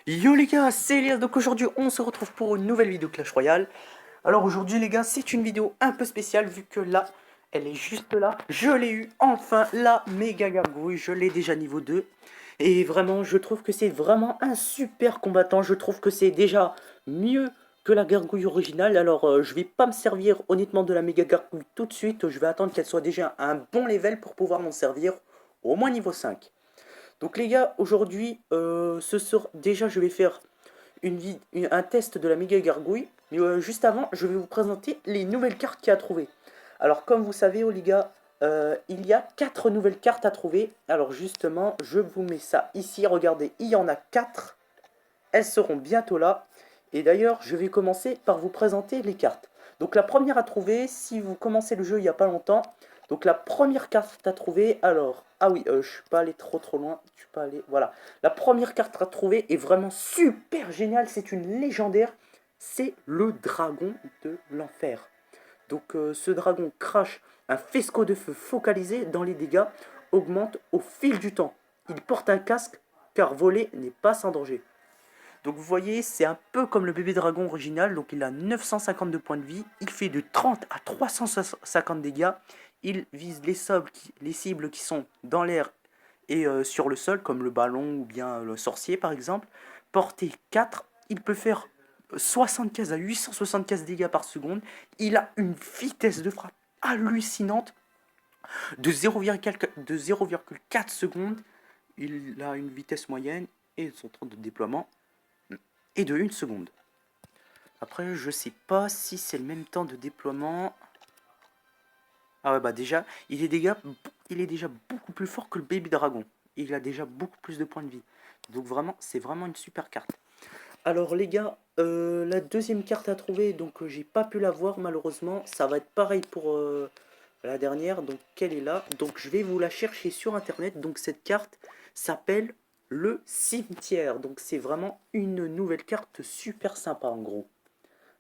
Yo les gars, c'est Elias, donc aujourd'hui on se retrouve pour une nouvelle vidéo Clash Royale. Alors aujourd'hui les gars, c'est une vidéo un peu spéciale vu que là, elle est juste là. Je l'ai eu enfin, la méga gargouille, je l'ai déjà niveau 2. Et vraiment, je trouve que c'est vraiment un super combattant, je trouve que c'est déjà mieux que la gargouille originale. Alors je vais pas me servir honnêtement de la méga gargouille tout de suite, je vais attendre qu'elle soit déjà à un bon level pour pouvoir m'en servir au moins niveau 5. Donc les gars, aujourd'hui, déjà je vais faire un test de la méga gargouille. Mais juste avant, je vais vous présenter les nouvelles cartes qu'il y a à trouver. Alors comme vous savez, les gars, il y a 4 nouvelles cartes à trouver. Alors justement, je vous mets ça ici. Regardez, il y en a 4. Elles seront bientôt là. Et d'ailleurs, je vais commencer par vous présenter les cartes. Donc la première à trouver, si vous commencez le jeu il n'y a pas longtemps, donc la première carte à trouver, alors, ah oui, je suis pas allé trop loin, je suis pas allé, voilà. La première carte à trouver est vraiment super géniale, c'est une légendaire, c'est le dragon de l'enfer. Donc ce dragon crache un faisceau de feu focalisé dans les dégâts, augmente au fil du temps. Il porte un casque car voler n'est pas sans danger. Donc vous voyez, c'est un peu comme le bébé dragon original, donc il a 952 points de vie, il fait de 30 à 350 dégâts, il vise les cibles qui sont dans l'air et sur le sol, comme le ballon ou bien le sorcier par exemple. Portée 4, il peut faire 75 à 875 dégâts par seconde, il a une vitesse de frappe hallucinante de 0,4 secondes, il a une vitesse moyenne et son temps de déploiement et de 1 seconde. Après, je sais pas si c'est le même temps de déploiement. Ah ouais, bah déjà, il est déjà beaucoup plus fort que le Baby Dragon. Il a déjà beaucoup plus de points de vie. Donc vraiment, c'est vraiment une super carte. Alors les gars, la deuxième carte à trouver, donc j'ai pas pu la voir malheureusement. Ça va être pareil pour la dernière, donc elle est là. Donc je vais vous la chercher sur internet. Donc cette carte s'appelle le cimetière. Donc c'est vraiment une nouvelle carte super sympa en gros.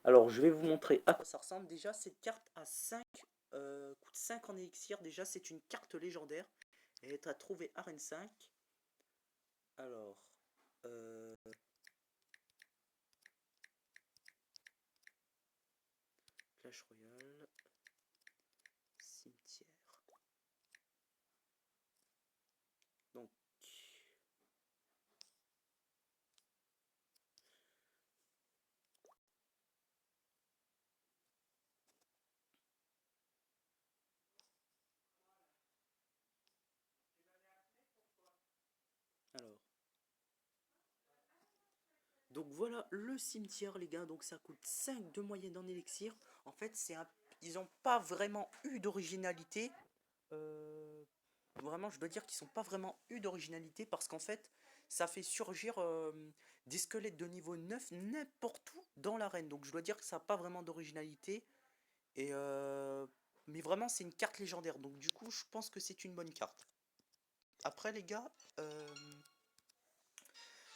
Alors, je vais vous montrer à quoi ça ressemble. Déjà, cette carte a 5, coûte 5 en élixir. Déjà, c'est une carte légendaire. Elle est à trouver Arène 5. Alors, euh, Clash Royale, cimetière. Donc, alors. Donc voilà le cimetière, les gars. Donc ça coûte 5 de moyenne en élixir. En fait, ils n'ont pas vraiment eu d'originalité. Euh, Vraiment, je dois dire qu'ils n'ont pas vraiment eu d'originalité parce qu'en fait, ça fait surgir des squelettes de niveau 9 n'importe où dans l'arène. Donc je dois dire que ça n'a pas vraiment d'originalité. Et mais vraiment, c'est une carte légendaire. Donc du coup, je pense que c'est une bonne carte. Après, les gars,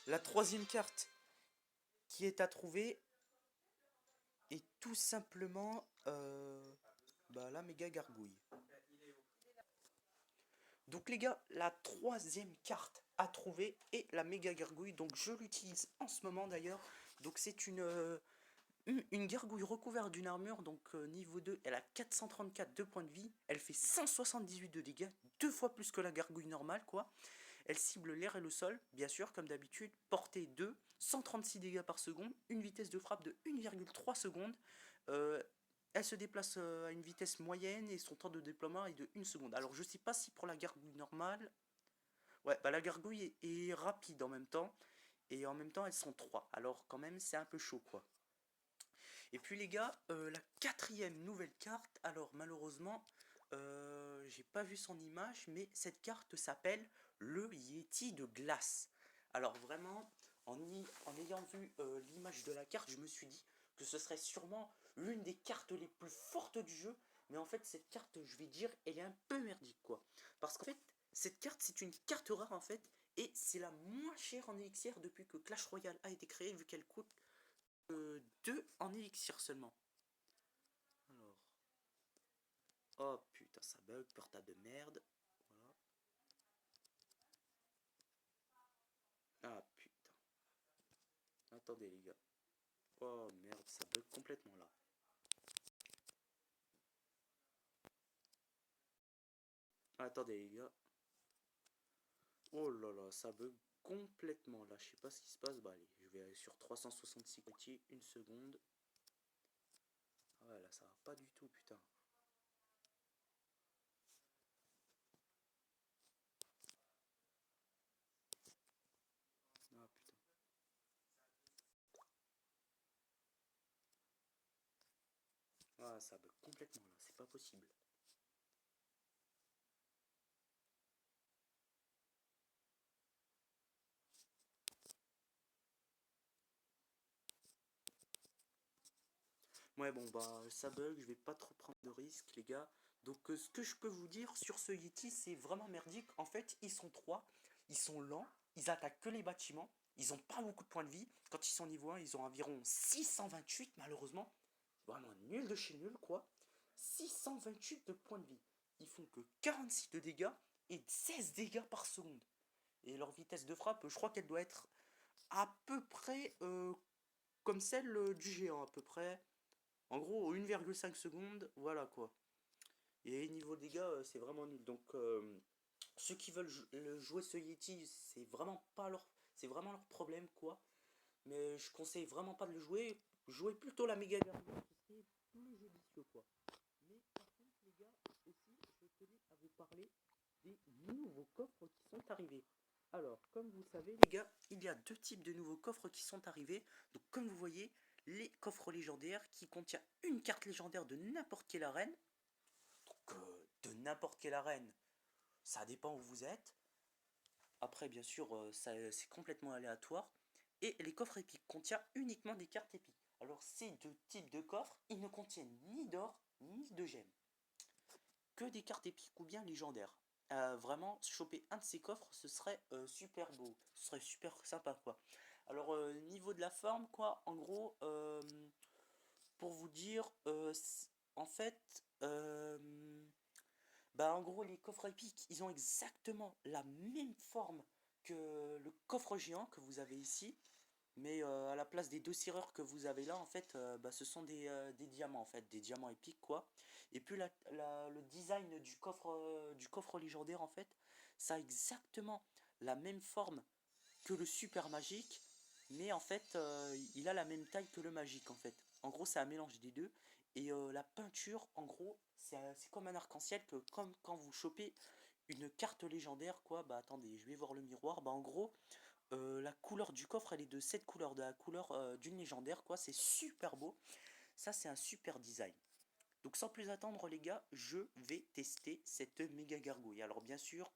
la troisième carte qui est à trouver est tout simplement la méga gargouille. Donc les gars, la troisième carte à trouver est la méga gargouille. Donc je l'utilise en ce moment d'ailleurs. Donc c'est une gargouille recouverte d'une armure. Donc niveau 2, elle a 434 de points de vie. Elle fait 178 de dégâts, deux fois plus que la gargouille normale quoi. Elle cible l'air et le sol, bien sûr, comme d'habitude. Portée 2, 136 dégâts par seconde, une vitesse de frappe de 1,3 secondes. Euh, Elle se déplace à une vitesse moyenne et son temps de déploiement est de 1 seconde. Alors je sais pas si pour la gargouille normale... Ouais, bah la gargouille est rapide en même temps. Et en même temps elles sont 3. Alors quand même c'est un peu chaud quoi. Et puis les gars, la quatrième nouvelle carte. Alors malheureusement, j'ai pas vu son image. Mais cette carte s'appelle le Yeti de glace. Alors vraiment, en ayant vu l'image de la carte, je me suis dit que ce serait sûrement l'une des cartes les plus fortes du jeu. Mais en fait, cette carte, je vais dire, elle est un peu merdique, quoi. Parce qu'en fait, cette carte, c'est une carte rare, en fait. Et c'est la moins chère en élixir depuis que Clash Royale a été créé, vu qu'elle coûte 2 en élixir seulement. Alors, oh putain, ça bug, portable de merde. Voilà. Ah putain. attendez les gars. Oh merde, ça bug complètement là. Attendez les gars. Oh là là, ça bug complètement là. Je sais pas ce qui se passe. Bah allez, je vais aller sur 366 petits. Une seconde. Ah ouais, là ça va pas du tout, putain. Ah putain. Ah, ça bug complètement là, c'est pas possible. Ouais, bon, bah, ça bug, je vais pas trop prendre de risques, les gars. Donc, ce que je peux vous dire sur ce Yeti, c'est vraiment merdique. En fait, ils sont trois, ils sont lents, ils attaquent que les bâtiments, ils ont pas beaucoup de points de vie. Quand ils sont niveau 1, ils ont environ 628, malheureusement. Vraiment nul de chez nul, quoi. 628 de points de vie. Ils font que 46 de dégâts et 16 dégâts par seconde. Et leur vitesse de frappe, je crois qu'elle doit être à peu près comme celle du géant, à peu près. En gros, 1,5 secondes, voilà quoi. Et niveau dégâts, c'est vraiment nul. Donc, ceux qui veulent jouer ce Yeti, c'est vraiment leur problème quoi. Mais je conseille vraiment pas de le jouer. Jouez plutôt la méga gargouille, qui serait plus judicieux quoi. Mais par contre, les gars, aussi, je tenais à vous parler des nouveaux coffres qui sont arrivés. Alors, comme vous le savez, les gars, il y a deux types de nouveaux coffres qui sont arrivés. Donc, comme vous voyez, les coffres légendaires qui contiennent une carte légendaire de n'importe quelle arène. Donc, de n'importe quelle arène, ça dépend où vous êtes. Après, bien sûr, c'est complètement aléatoire. Et les coffres épiques contiennent uniquement des cartes épiques. Alors, ces deux types de coffres, ils ne contiennent ni d'or, ni de gemmes. Que des cartes épiques ou bien légendaires. Vraiment, choper un de ces coffres, ce serait super beau. Ce serait super sympa, quoi. Alors, niveau de la forme, quoi, en gros, pour vous dire, en fait, bah, en gros, les coffres épiques, ils ont exactement la même forme que le coffre géant que vous avez ici. Mais à la place des deux serrures que vous avez là, en fait, bah, ce sont des diamants, en fait, des diamants épiques, quoi. Et puis le design du coffre légendaire, en fait, ça a exactement la même forme que le super magique, mais en fait, il a la même taille que le magique, en fait. En gros, c'est un mélange des deux. Et la peinture, en gros, c'est comme un arc-en-ciel, que comme quand vous chopez une carte légendaire, quoi. Bah attendez, je vais voir le miroir. Bah en gros, la couleur du coffre, elle est de cette couleur, de la couleur d'une légendaire, quoi. C'est super beau. Ça, c'est un super design. Donc, sans plus attendre, les gars, je vais tester cette méga gargouille. Alors, bien sûr,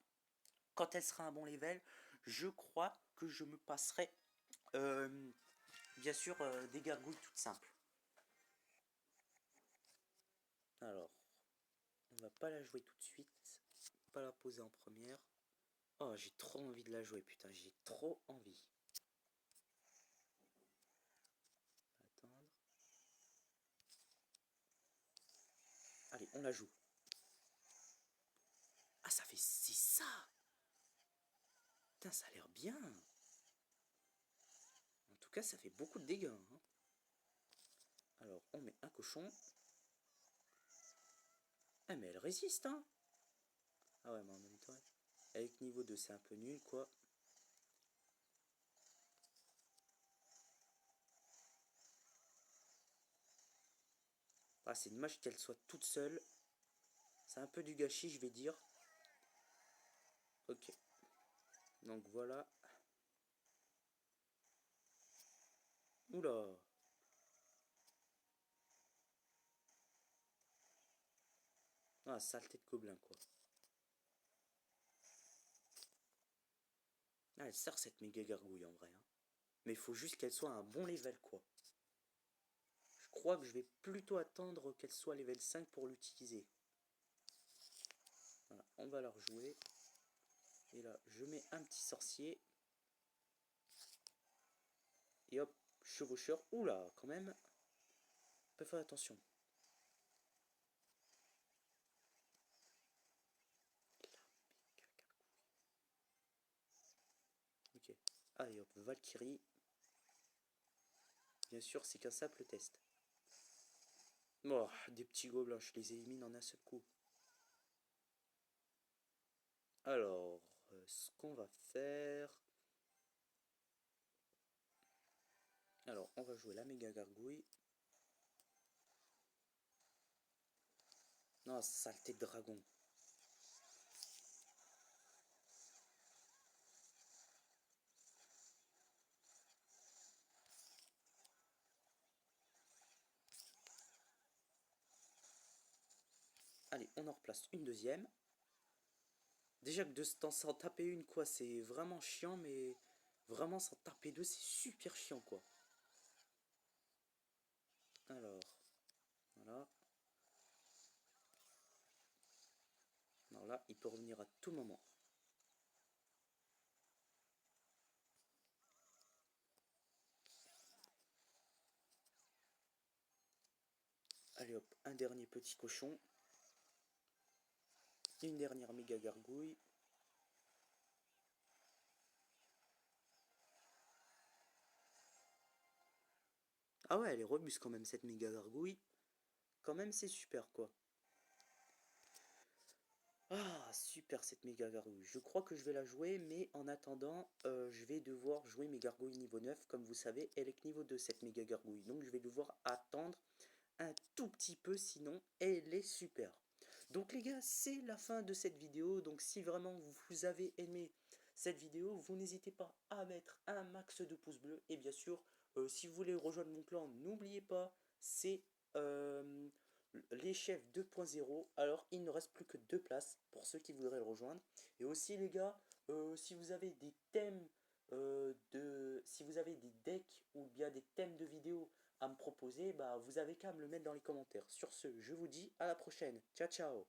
quand elle sera un bon level, je crois que je me passerai, euh, bien sûr, des gargouilles toutes simples. Alors, on va pas la jouer tout de suite. Pas la poser en première. Oh, j'ai trop envie de la jouer, putain, j'ai trop envie. Attendre. Allez, on la joue. Ah, ça fait... C'est ça! Putain, ça a l'air bien. En tout cas, ça fait beaucoup de dégâts. Hein. Alors, on met un cochon. Ah, mais elle résiste, hein. Ah ouais, mais en même temps, avec niveau 2, c'est un peu nul, quoi. Ah, c'est dommage qu'elle soit toute seule. C'est un peu du gâchis, je vais dire. Ok. Donc, voilà. Oula. Ah, saleté de gobelin, quoi. Ah, elle sert cette méga gargouille, en vrai. Hein. Mais il faut juste qu'elle soit à un bon level, quoi. Je crois que je vais plutôt attendre qu'elle soit level 5 pour l'utiliser. Voilà, on va la rejouer. Et là, je mets un petit sorcier. Et hop, chevaucheur. Oula, quand même. On peut faire attention. Ok. Allez hop, Valkyrie. Bien sûr, c'est qu'un simple test. Oh, des petits gobelins, je les élimine en un seul coup. Alors, ce qu'on va faire... Alors, on va jouer la méga gargouille. Non, saleté de dragon. Allez, on en replace une deuxième. Déjà que de s'en taper une, quoi, c'est vraiment chiant, mais vraiment s'en taper deux, c'est super chiant, quoi. Alors, voilà. Alors là, il peut revenir à tout moment. Allez hop, un dernier petit cochon. Une dernière méga gargouille. Ah ouais, elle est robuste quand même, cette méga gargouille. Quand même, c'est super, quoi. Ah, super cette méga gargouille. Je crois que je vais la jouer, mais en attendant, je vais devoir jouer mes gargouilles niveau 9. Comme vous savez, elle est que niveau 2, cette méga gargouille. Donc je vais devoir attendre un tout petit peu, sinon elle est super. Donc les gars, c'est la fin de cette vidéo. Donc si vraiment vous avez aimé cette vidéo, vous n'hésitez pas à mettre un max de pouces bleus. Et bien sûr, si vous voulez rejoindre mon clan, n'oubliez pas, c'est... les chefs 2.0, alors il ne reste plus que 2 places pour ceux qui voudraient le rejoindre. Et aussi les gars, si vous avez des thèmes si vous avez des decks ou bien des thèmes de vidéos à me proposer, bah vous avez qu'à me le mettre dans les commentaires. Sur ce, je vous dis à la prochaine. Ciao ciao.